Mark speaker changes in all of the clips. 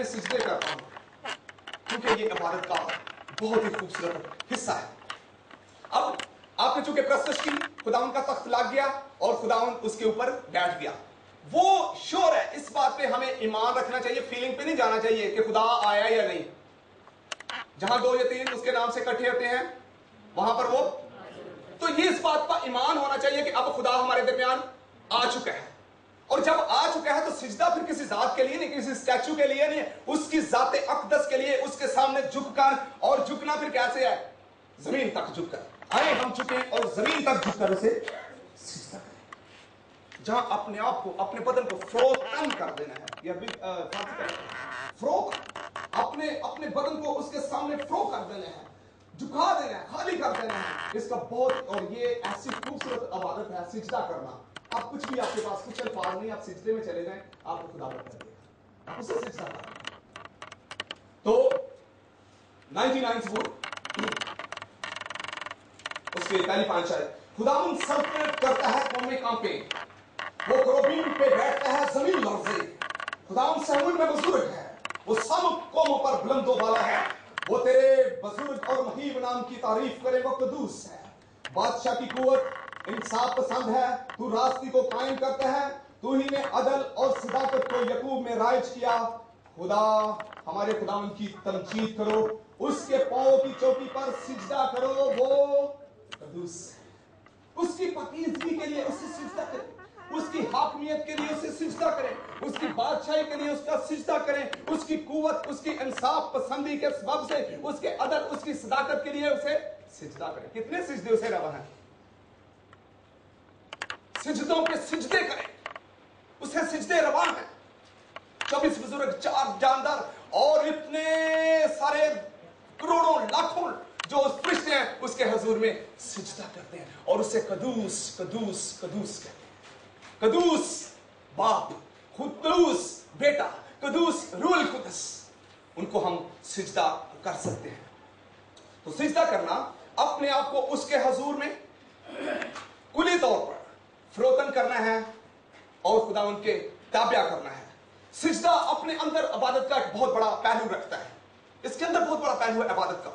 Speaker 1: में सिजदे करता हूं, क्योंकि ये इबादत का बहुत ही खूबसूरत हिस्सा है। अब आपने चूंकि प्रस्तुत की, खुदावन का तख्त लग गया और खुदावन उसके ऊपर बैठ गया। वो श्योर है, इस बात पे हमें ईमान रखना चाहिए, फीलिंग पे नहीं जाना चाहिए कि खुदा आया या नहीं। जहां 2 या 3 उसके नाम से इकट्ठे होते हैं वहां पर वो, तो ये इस बात का ईमान होना चाहिए कि अब खुदा हमारे दरमियान आ चुका है। और जब आ चुका है तो सिजदा फिर किसी जात के लिए नहीं, किसी स्टैचू के लिए नहीं, उसकी जाते अकदस के लिए, उसके सामने झुककर, और झुकना फिर कैसे है? जमीन तक झुककर। आए हम झुके और जमीन तक झुककर उसे सिजदा करें, जहां अपने आप को, अपने बदन को फ्रोकन कर देना है, या भी फ्रोक, अपने बदन को उसके सामने फ्रो कर देना है, झुका देना है, खाली कर देना है। इसका बहुत, और ये ऐसी खूबसूरत इबादत है सिजदा करना। आप कुछ भी, आपके पास कुछ अल्फाज नहीं, आप सिजदे में चले जाएं, आपको खुदा कर देगा, आप उसे सिजदा करें। तो 99 ज़बूर उसके पहली 5 आयत, खुदावंद सल्तनत करता है, कौमें कांपे, वो करोबीम पे बैठता है, जमीन लर्ज़े। खुदावंद सहूल में बुजुर्ग है, वो सब कौमों पर बुलंदो वाला है। वो तेरे बुजुर्ग और महीब नाम की तारीफ करे, वो कदूस है। बादशाह की कुव्वत इंसाफ पसंद है, तू रास्ती को कायम करता है, तू ही ने अदल और सदाकत को यकूब में राइज किया। खुदा, हमारे खुदावंद की तमजीद करो, उसके पांव की चौकी पर सिजदा करो, वो कदूस है। उसकी पाकीज़गी के लिए उसे सिजदा करें, उसकी हाकमियत के लिए उसे सिजदा करें, उसकी बादशाही के लिए उसका सिजदा करें, उसकी कुव्वत, उसकी इंसाफ पसंदी के सबब से, उसके अदल, उसकी सदाकत के लिए उसे सिजदा करें। कितने सिजदे उसे रवा है? सिजदों पे सिजदे करें, उसे सिजदे रवा है। 24 बुजुर्ग, 4 जानदार और इतने सारे करोड़ों लाखों जो फरिश्ते हैं उसके हुजूर में सिजदा करते हैं और उसे कदूस कदूस कदूस कहते हैं। कदूस बाप, कुद्दूस बेटा, कदूस रूहुल कुद्दस, उनको हम सिजदा कर सकते हैं। तो सिजदा करना अपने आप को उसके हुजूर में कुली तौर पर फरोतन करना है और खुदा उनके ताबिया करना है। सिजदा अपने अंदर इबादत का एक बहुत बड़ा पहलू रखता है, इसके अंदर बहुत बड़ा पहलू है इबादत का,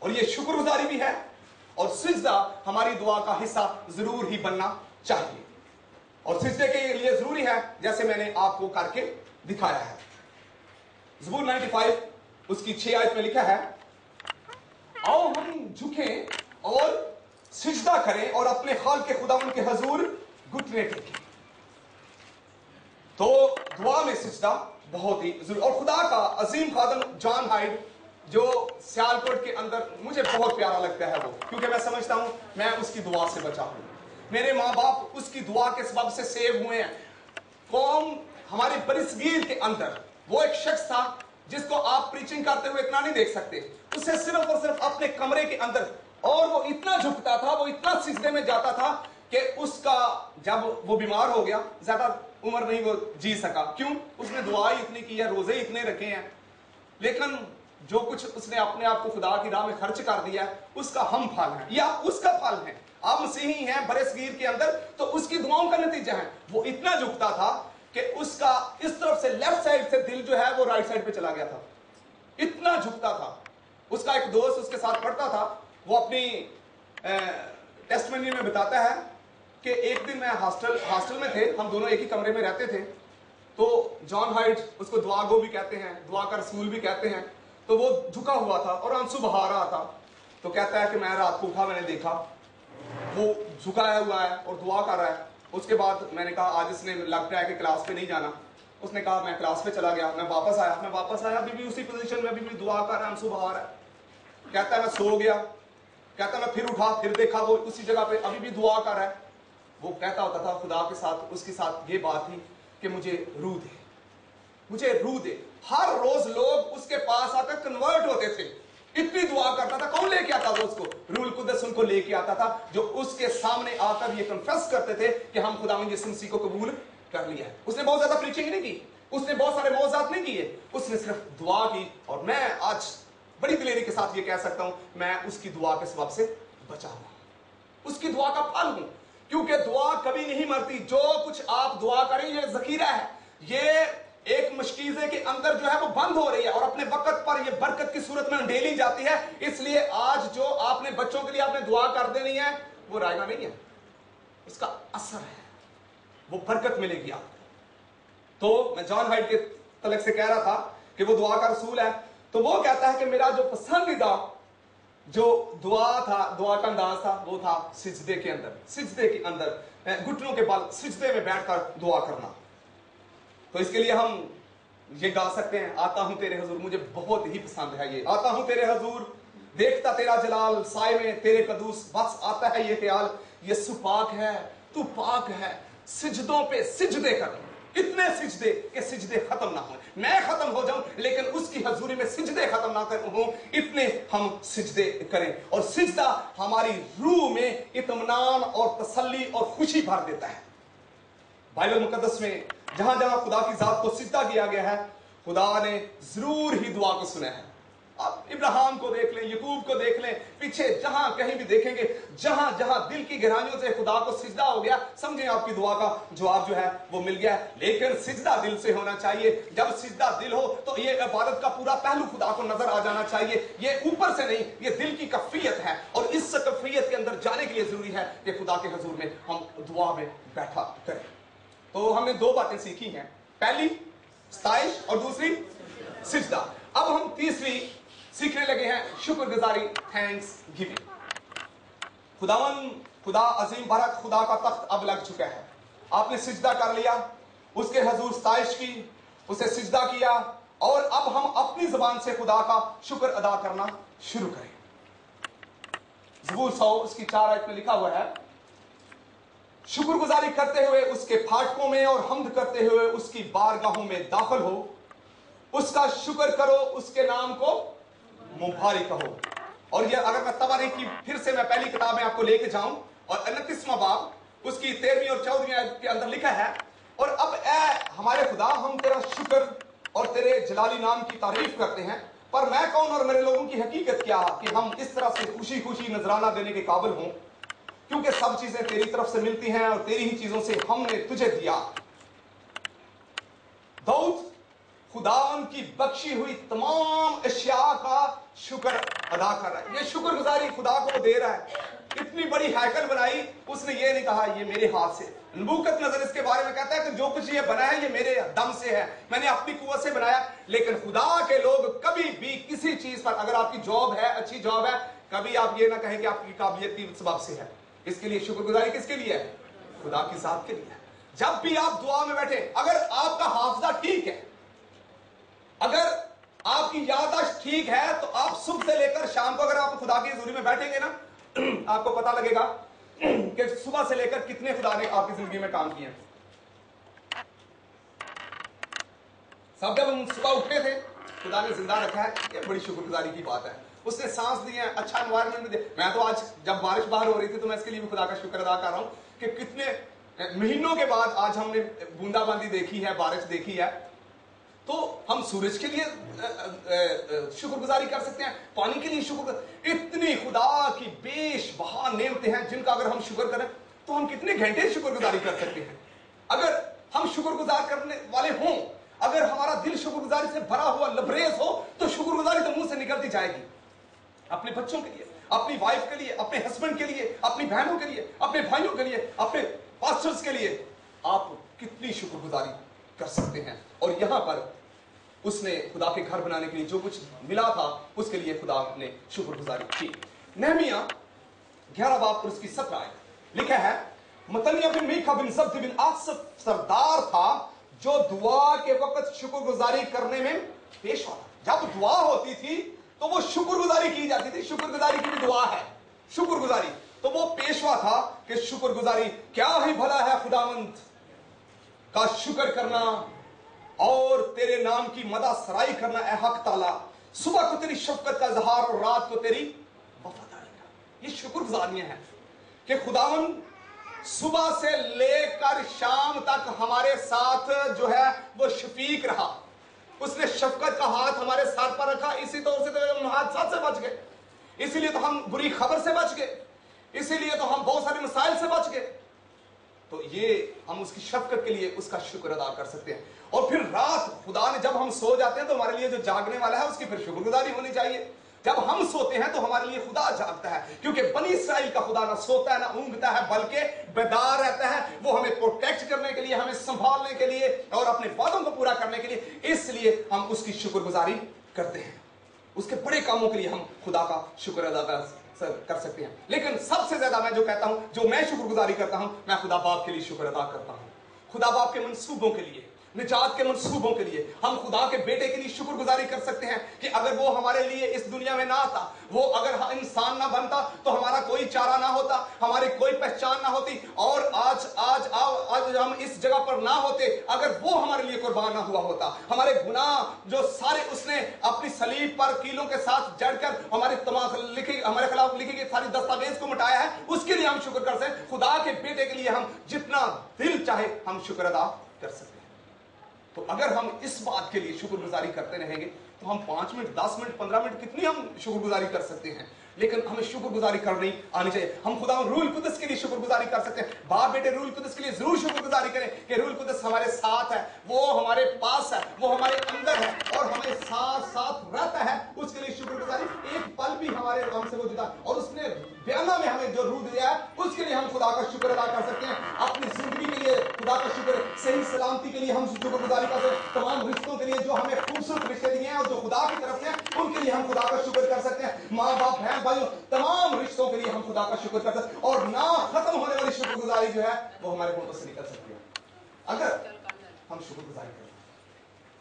Speaker 1: और यह शुक्रगुजारी भी है। और सिजदा हमारी दुआ का हिस्सा जरूर ही बनना चाहिए, और सिजदे के लिए जरूरी है जैसे मैंने आपको करके दिखाया है। ज़बूर 95 उसकी 6 आयत में लिखा है, आओ हम झुकें और सिजदा करें और अपने खाल के खुदावंद के हुजूर घुटने टेकें। तो दुआ में सिजदा बहुत ही जरूरी। और खुदा का अजीम खादम जॉन हाइड जो सियालकोट के अंदर, मुझे बहुत प्यारा लगता है वो, क्योंकि मैं समझता हूं मैं उसकी दुआ से बचा हूं, मेरे माँ बाप उसकी दुआ के सबब से सेव हुए हैं। कौम हमारी बरिसगीर के अंदर वो एक शख्स था जिसको आप प्रीचिंग करते हुए इतना नहीं देख सकते, उसे सिर्फ और सिर्फ अपने कमरे के अंदर, और वो इतना झुकता था, वो इतना सिजदे में जाता था कि उसका, जब वो बीमार हो गया, ज्यादा उम्र नहीं वो जी सका। क्यों? उसने दुआ ही इतनी की है, रोजे इतने रखे हैं, लेकिन जो कुछ उसने अपने आप को खुदा की राह में खर्च कर दिया है उसका हम फल है, या उसका फल है। आप मसीही हैं बरसगीर के अंदर, तो उसकी दुआओं का नतीजा है। वो इतना झुकता था कि उसका इस तरफ से, लेफ्ट साइड से दिल जो है वो राइट साइड पे चला गया था, इतना झुकता था। उसका एक दोस्त उसके साथ पढ़ता था, वो अपनी टेस्टमनी में बताता है कि एक दिन मैं हॉस्टल में थे, हम दोनों एक ही कमरे में रहते थे। तो जॉन हाइड, उसको दुआ गो भी कहते हैं, दुआ का रसूल भी कहते हैं, तो वो झुका हुआ था और आंसू बहा रहा था। तो कहता है कि मैं रात को उठा, मैंने देखा वो झुकाया हुआ है और दुआ कर रहा है। उसके बाद मैंने कहा आज इसने लगता है कि क्लास पे नहीं जाना। उसने कहा मैं क्लास पे चला गया, मैं वापस आया, अभी भी उसी पोजीशन में, अभी भी दुआ कर रहा है, आंसू बहा रहा है। कहता है मैं सो गया, कहता मैं फिर उठा, फिर देखा वो उसी जगह पे अभी भी दुआ कर रहा है। वो कहता होता था खुदा के साथ, उसके साथ ये बात थी कि मुझे रूह दे, मुझे रूह दे। हर रोज लोग उसके पास आकर कन्वर्ट होते थे, इतनी दुआ करता था। कौन लेके आता था उसको? रूहुल कुद्दस उनको लेके आता था, जो उसके सामने आकर ये कन्फेस करते थे कि हम खुदावंद यीशु मसीह को कबूल कर लिया है। उसने बहुत ज्यादा प्रीचिंग नहीं की, उसने बहुत सारे मौज़ात नहीं किए, उसने सिर्फ दुआ की। और मैं आज बड़ी दिलेरी के साथ ये कह सकता हूं, मैं उसकी दुआ के सबब से बचा हुआ, उसकी दुआ का फल हूं, क्योंकि दुआ कभी नहीं मरती। जो कुछ आप दुआ करें ये जखीरा है, ये एक मशकीजे के अंदर जो है वो बंद हो रही है और अपने वक्त पर ये बरकत की सूरत में अंधेली जाती है। इसलिए आज जो आपने बच्चों के लिए आपने दुआ कर देनी है वो रायगा नहीं है, इसका असर है, वो बरकत मिलेगी आपको। तो मैं जॉन हाइट के तलक से कह रहा था कि वो दुआ का रसूल है, तो वो कहता है कि मेरा जो पसंदीदा जो दुआ था, दुआ का अंदाज था, वो था सिजदे के अंदर घुटनों के बल सिजदे में बैठकर दुआ करना। तो इसके लिए हम ये गा सकते हैं, आता हूं तेरे हुजूर, मुझे बहुत ही पसंद है ये, आता हूं तेरे हुजूर देखता तेरा जलाल, साए में तेरे कदूस, बस आता है ये ख्याल, यीशु पाक है, तू पाक है, सिजदों पे सिजदे कर, इतने सिजदे कि सिजदे खत्म ना हो, मैं खत्म हो जाऊं लेकिन उसकी हजूरी में सिजदे खत्म ना हो, इतने हम सिजदे करें। और सिजदा हमारी रूह में इत्मीनान और तसल्ली और खुशी भर देता है। बाइबल मुकद्दस में जहां जहां खुदा की जात को सिजदा किया गया है, खुदा ने जरूर ही दुआ को सुना है। आप इब्राहिम को देख लें, यकूब को देख लें, पीछे जहां कहीं भी देखेंगे, जहां जहां दिल की गहराइयों से खुदा को सिजदा हो गया, समझें आपकी दुआ का जवाब जो है वो मिल गया है। लेकिन सिजदा दिल से होना चाहिए। जब सिजदा दिल हो तो ये इबादत का पूरा पहलू खुदा को नजर आ जाना चाहिए। ये ऊपर से नहीं, ये दिल की कैफियत है और इस कैफियत के अंदर जाने के लिए जरूरी है कि खुदा के हुजूर में हम दुआ में बैठा करें। तो हमने दो बातें सीखी हैं, पहली स्ताइश और दूसरी सिजदा। अब हम तीसरी सीखने लगे हैं, शुक्रगुजारी, थैंक्स गिविंग। खुदा अजीम बरक खुदा का तख्त अब लग चुका है। आपने सिजदा कर लिया, उसके हुजूर स्ताइश की, उसे सिजदा किया, और अब हम अपनी जुबान से खुदा का शुक्र अदा करना शुरू करें। ज़बूर 100 उसकी 4 आयत में लिखा हुआ है, शुक्रगुजारी करते हुए उसके फाटकों में और हम्द करते हुए उसकी बारगाहों में दाखिल हो, उसका शुक्र करो, उसके नाम को मुबारक कहो। और ये अगर मैं तबारी की फिर से मैं पहली किताब में आपको लेके जाऊं, और 29वां बाब उसकी 13वीं और 14वीं आयत के अंदर लिखा है, और अब ए हमारे खुदा, हम तेरा शुक्र और तेरे जलाली नाम की तारीफ करते हैं, पर मैं कौन और मेरे लोगों की हकीकत क्या कि हम इस तरह से खुशी खुशी नजराना देने के काबिल हों, क्योंकि सब चीजें तेरी तरफ से मिलती हैं और तेरी ही चीजों से हमने तुझे दिया। दाऊद खुदावन की बख्शी हुई तमाम अशिया का शुक्र अदा कर रहा है। ये शुक्रगुजारी खुदा को दे रहा है। इतनी बड़ी हैकल बनाई, उसने ये नहीं कहा ये मेरे हाथ से। नबूकत नजर इसके बारे में कहता है कि जो कुछ ये बना है ये मेरे दम से है, मैंने अपनी कुव्वत से बनाया। लेकिन खुदा के लोग कभी भी किसी चीज पर, अगर आपकी जॉब है, अच्छी जॉब है, कभी आप ये ना कहें कि आपकी काबिलियत की सबब से है। इसके लिए शुक्रगुजारी किसके लिए है? खुदा की जात के लिए है। जब भी आप दुआ में बैठे, अगर आपका हाफजा ठीक है, अगर आपकी याददाश्त ठीक है, तो आप सुबह से लेकर शाम को अगर आप खुदा की हजूरी में बैठेंगे ना, आपको पता लगेगा कि सुबह से लेकर कितने खुदा ने आपकी जिंदगी में काम किए। सब जब हम सुबह उठे थे, खुदा ने जिंदा रखा है, ये बड़ी शुक्रगुजारी की बात है। उसने सांस दी है, अच्छा एनवायरनमेंट दिया। मैं तो आज जब बारिश बाहर हो रही थी तो मैं इसके लिए भी खुदा का शुक्र अदा कर रहा हूं कि कितने महीनों के बाद आज हमने बूंदाबांदी देखी है, बारिश देखी है। तो हम सूरज के लिए शुक्रगुजारी कर सकते हैं, पानी के लिए शुक्र। इतनी खुदा की बेशबहा नेमतें हैं जिनका अगर हम शुक्र करें तो हम कितने घंटे शुक्रगुजारी कर सकते हैं। अगर हम शुक्रगुजार करने वाले हों, अगर हमारा दिल शुक्रगुजारी से भरा हुआ लबरेज हो, तो शुक्रगुजारी तो मुंह से निकलती जाएगी। अपने बच्चों के लिए, अपनी वाइफ के लिए, अपने हस्बैंड के लिए, अपनी बहनों के लिए, अपने भाइयों के लिए, अपने पास्टर्स के लिए आप कितनी शुक्रगुजारी कर सकते हैं। और यहां पर उसने खुदा के घर बनाने के लिए जो कुछ मिला था उसके लिए खुदा ने शुक्रगुजारी की। नहमिया 11 बाब और उसकी 17 आयत लिखा है, मतनिया बिन मीका बिन ज़ब्द बिन आसफ सरदार था जो दुआ के वक्त शुक्रगुजारी करने में पेश आता। जब दुआ होती थी तो वो शुक्रगुजारी की जाती थी। शुक्रगुजारी की भी दुआ है, शुक्रगुजारी। तो वो पेशवा था कि शुक्रगुजारी क्या ही भला है खुदावंद का शुक्र करना और तेरे नाम की मदा सराई करना ए हक ताला। सुबह को तेरी शफकत का इजहार और रात को तेरी वफादारी का। ये शुक्रगुजारियां हैं कि खुदावंद सुबह से लेकर शाम तक हमारे साथ जो है वो शफीक रहा। उसने शफकत का हाथ हमारे सर पर रखा। इसी तौर से तो हम हादसा से बच गए, इसीलिए तो हम बुरी खबर से बच गए, इसीलिए तो हम बहुत सारे मसाइल से बच गए। तो ये हम उसकी शफकत के लिए उसका शुक्र अदा कर सकते हैं। और फिर रात खुदा ने जब हम सो जाते हैं तो हमारे लिए जो जागने वाला है उसकी फिर शुक्रगुजारी होनी चाहिए। जब हम सोते हैं तो हमारे लिए खुदा जागता है, क्योंकि बनी इसराइल का खुदा ना सोता है ना ऊँघता है, बल्कि बेदार रहता है। वो हमें प्रोटेक्ट करने के लिए, हमें संभालने के लिए और अपने वादों को पूरा करने के लिए, इसलिए हम उसकी शुक्रगुजारी करते हैं। उसके बड़े कामों के लिए हम खुदा का शुक्र अदा कर सकते हैं। लेकिन सबसे ज्यादा मैं जो कहता हूं, जो मैं शुक्रगुजारी करता हूं, मैं खुदा बाप के लिए शुक्र अदा करता हूं। खुदा बाप के मंसूबों के लिए, निजात के मंसूबों के लिए हम खुदा के बेटे के लिए शुक्रगुजारी कर सकते हैं कि अगर वो हमारे लिए इस दुनिया में ना आता, वो अगर इंसान ना बनता तो हमारा कोई चारा ना होता, हमारी कोई पहचान ना होती, और आज हम इस जगह पर ना होते अगर वो हमारे लिए कुर्बान ना हुआ होता। हमारे गुनाह जो सारे उसने अपनी सलीब पर कीलों के साथ जड़कर हमारे खिलाफ लिखी गई सारी दस्तावेज को मिटाया है, उसके लिए हम शुक्र कर सकते। खुदा के बेटे के लिए हम जितना दिल चाहे हम शुक्र अदा कर सकते हैं। तो अगर हम इस बात के लिए शुक्रगुजारी करते रहेंगे तो हम 5 मिनट, 10 मिनट, 15 मिनट कितनी हम शुक्रगुजारी कर सकते हैं, लेकिन हमें शुक्रगुजारी करनी आनी चाहिए। हम खुदा रूल कुदस के लिए शुक्रगुजारी कर सकते हैं। बाप बेटे रूल कुदस के लिए जरूर शुक्रगुजारी करें कि रूल कुदस हमारे साथ है, वो हमारे पास है, वो हमारे अंदर है और हमें साथ साथ रहता है। उसके लिए शुक्रगुजारी, एक पल भी हमारे हमसे वो जुदा, और उसने बयाना में हमें जो रूह दिया है उसके लिए हम खुदा का शुक्र अदा कर सकते हैं। अपनी जिंदगी के लिए खुदा का शुक्र, सही सलामती के लिए हम शुक्रगुजारी कर सकते हैं। तमाम रिश्तों के लिए जो हमें खूबसूरत रिश्ते दिए हैं और जो खुदा की तरफ से हैं, उनके लिए हम खुदा का शुक्र कर सकते हैं। माँ बाप, बहन भाइयों, तमाम रिश्तों के लिए हम खुदा का शुक्र कर सकते हैं। और ना खत्म होने वाली शुक्रगुजारी जो है वो हमारे मुंह से निकल सकती है अगर हम शुक्रगुजारी करें।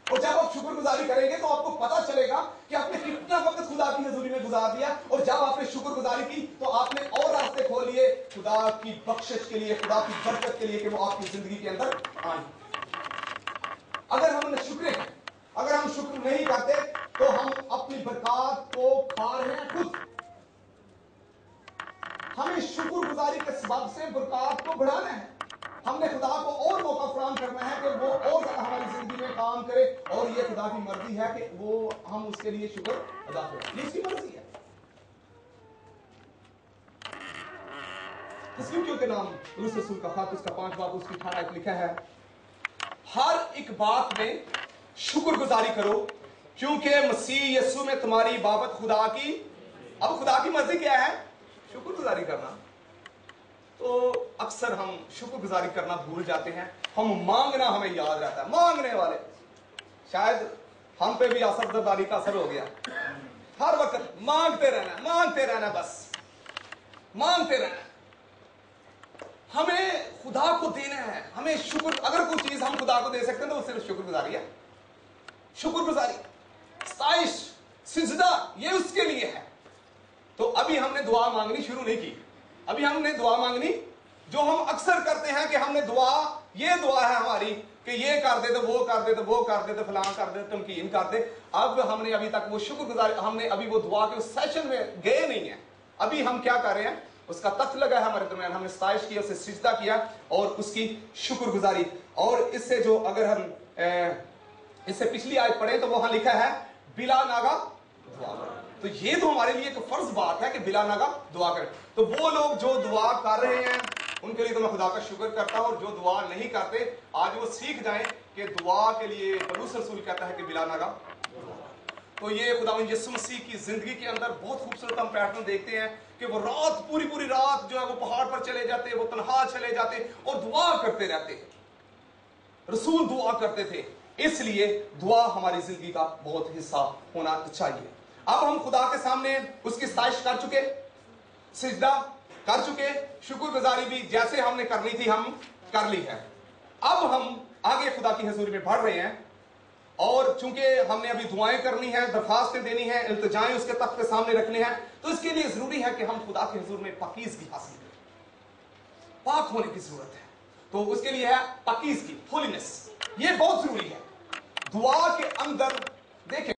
Speaker 1: और जब आप शुक्रगुजारी करेंगे तो आपको पता चलेगा कि आपने कितना वक्त खुदा की हजूरी में गुजार दिया, और जब आपने शुक्रगुजारी की तो आपने और रास्ते खोल लिए खुदा की बख्शिश के लिए, खुदा की बरकत के लिए कि वो आपकी जिंदगी के अंदर आए। अगर हम शुक्र हैं, अगर हम शुक्र नहीं करते तो हम अपनी बरकत को खा रहे हैं खुद। हमें शुक्रगुजारी के सबब से बरकत को बढ़ाना है। हमने खुदा को और मौका फराहम करना है कि वो और ज्यादा हमारी जिंदगी में काम करे, और ये खुदा की मर्जी है कि वो हम उसके लिए शुक्र अदा करें। ये उसकी मर्जी है। तस्वीर के नाम पौलुस रसूल का खत, उसका 5 बाब उसकी 18 लिखा है, हर एक बात में शुक्रगुजारी करो क्योंकि मसीह यीशु में तुम्हारी बाबत खुदा की, अब खुदा की मर्जी क्या है? शुक्रगुजारी करना। तो अक्सर हम शुक्रगुजारी करना भूल जाते हैं। हम मांगना हमें याद रहता है, मांगने वाले, शायद हम पे भी असरदारी का असर हो गया। हर वक्त मांगते रहना, बस मांगते रहना। हमें खुदा को देना है, हमें शुक्र, अगर कोई चीज हम खुदा को दे सकते हैं तो वो सिर्फ शुक्रगुजारी है। शुक्रगुजारी, स्ताइश, सिजदा, ये उसके लिए है। तो अभी हमने दुआ मांगनी शुरू नहीं की। अभी हमने दुआ मांगनी जो हम अक्सर करते हैं कि हमने दुआ, ये दुआ है हमारी कि ये कर दे तो वो कर दे, तो वो कर दे तो फलां कर दे, तमकीन कर दे। अब हमने अभी तक वो शुक्रगुजारी, हमने अभी वो दुआ के उस सेशन में गए नहीं है। अभी हम क्या कर रहे हैं, उसका तख्त लगा है हमारे दरमियान, हमने स्ताइश की, उसे सिजदा किया और उसकी शुक्रगुजारी। और इससे जो अगर हम इससे पिछली आयत पढ़े तो वहां लिखा है बिला नागा दुआ करें। तो ये तो हमारे लिए एक फर्ज बात है कि बिला नागा दुआ करें। तो वो लोग जो दुआ कर रहे हैं उनके लिए तो मैं खुदा का शुक्र करता हूं, और जो दुआ नहीं करते आज वो सीख जाएं कि दुआ के लिए पौलुस रसूल कहता है कि बिला नागा। तो ये खुदावंद यीशु मसीह की जिंदगी के अंदर बहुत खूबसूरत हम पैटर्न देखते हैं कि वो रात, पूरी रात जो है वो पहाड़ पर चले जाते, वो तन्हा चले जाते और दुआ करते रहते। रसूल दुआ करते थे, इसलिए दुआ हमारी जिंदगी का बहुत हिस्सा होना चाहिए। अब हम खुदा के सामने उसकी स्ताइश कर चुके, सिजदा कर चुके, शुक्रगुजारी भी जैसे हमने करनी थी हम कर ली है। अब हम आगे खुदा की हजूरी में बढ़ रहे हैं, और चूंकि हमने अभी दुआएं करनी है, दरखास्तें देनी है, इल्तिजाएं उसके तख्त के सामने रखने हैं, तो इसके लिए जरूरी है कि हम खुदा के हुजूर में पाकीज़गी हासिल करें। पाक होने की जरूरत है, तो उसके लिए है पाकीज़गी, होलीनेस, ये बहुत जरूरी है। दुआ के अंदर देखें